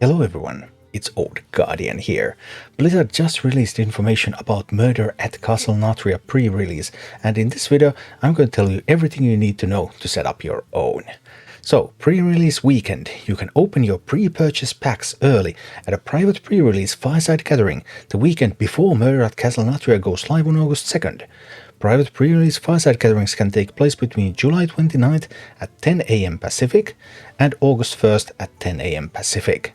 Hello everyone, it's Old Guardian here. Blizzard just released information about Murder at Castle Nathria pre-release, and in this video I'm going to tell you everything you need to know to set up your own. So, pre-release weekend, you can open your pre-purchase packs early at a private pre-release Fireside Gathering the weekend before Murder at Castle Nathria goes live on August 2nd. Private pre-release Fireside Gatherings can take place between July 29th at 10 am Pacific and August 1st at 10 am Pacific.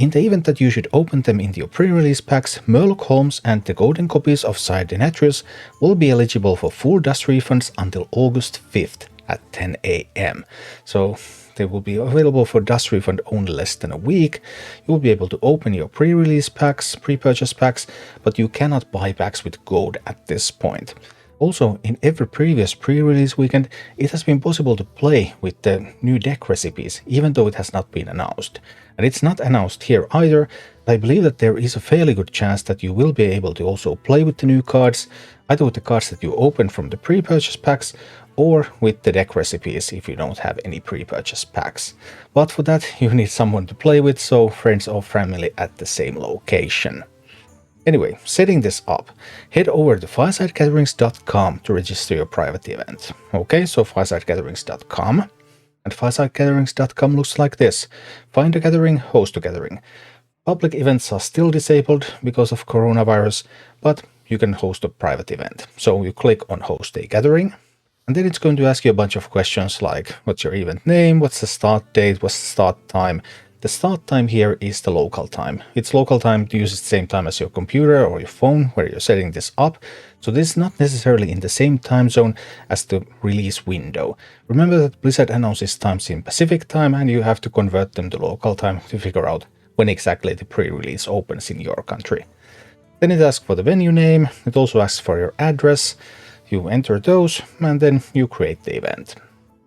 In the event that you should open them into your pre-release packs, Murloc Holmes and the golden copies of Side Denatrius will be eligible for full dust refunds until August 5th at 10 am. So they will be available for dust refund only less than a week. You will be able to open your pre-release packs, pre-purchase packs, but you cannot buy packs with gold at this point. Also, in every previous pre-release weekend, it has been possible to play with the new deck recipes, even though it has not been announced. And it's not announced here either. I believe that there is a fairly good chance that you will be able to also play with the new cards, either with the cards that you open from the pre-purchase packs, or with the deck recipes if you don't have any pre-purchase packs. But for that, you need someone to play with, so friends or family at the same location. Anyway, setting this up, head over to firesidegatherings.com to register your private event. Okay, so firesidegatherings.com. And firesidegatherings.com looks like this. Find a gathering, host a gathering. Public events are still disabled because of coronavirus, but you can host a private event. So you click on host a gathering, and then it's going to ask you a bunch of questions like what's your event name, what's the start date, what's the start time. The start time here is the local time. It's local time to use at the same time as your computer or your phone where you're setting this up. So this is not necessarily in the same time zone as the release window. Remember that Blizzard announces times in Pacific time and you have to convert them to local time to figure out when exactly the pre-release opens in your country. Then it asks for the venue name. It also asks for your address. You enter those and then you create the event.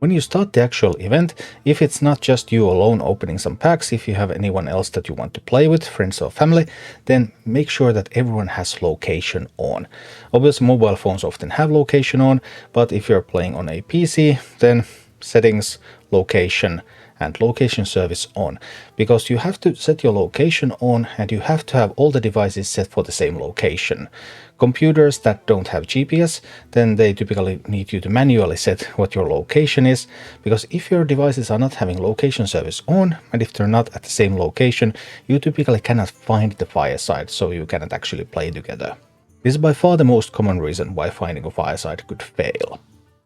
When you start the actual event, if it's not just you alone opening some packs, if you have anyone else that you want to play with, friends or family, then make sure that everyone has location on. Obviously, mobile phones often have location on, but if you're playing on a PC, then settings, location, and location service on, because you have to set your location on and you have to have all the devices set for the same location. Computers that don't have GPS, then they typically need you to manually set what your location is, because if your devices are not having location service on and if they're not at the same location, you typically cannot find the fireside, so you cannot actually play together. This is by far the most common reason why finding a fireside could fail.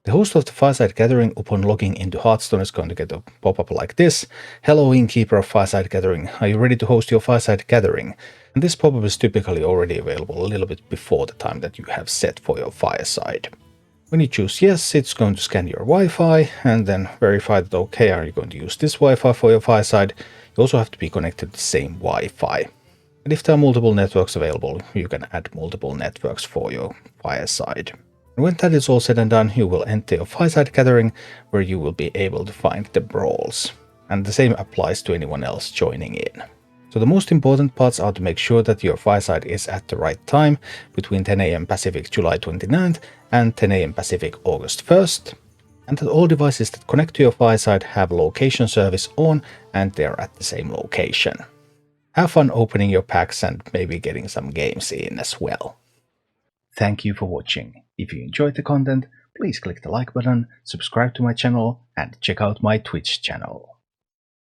The host of the Fireside Gathering upon logging into Hearthstone is going to get a pop-up like this. Hello, innkeeper of Fireside Gathering. Are you ready to host your Fireside Gathering? And this pop-up is typically already available a little bit before the time that you have set for your Fireside. When you choose yes, it's going to scan your Wi-Fi and then verify that okay, are you going to use this Wi-Fi for your Fireside? You also have to be connected to the same Wi-Fi. And if there are multiple networks available, you can add multiple networks for your Fireside. When that is all said and done, you will enter your Fireside Gathering, where you will be able to find the brawls. And the same applies to anyone else joining in. So the most important parts are to make sure that your Fireside is at the right time, between 10 am Pacific July 29th and 10 am Pacific August 1st, and that all devices that connect to your Fireside have location service on and they're at the same location. Have fun opening your packs and maybe getting some games in as well. Thank you for watching. If you enjoyed the content, please click the like button, subscribe to my channel, and check out my Twitch channel.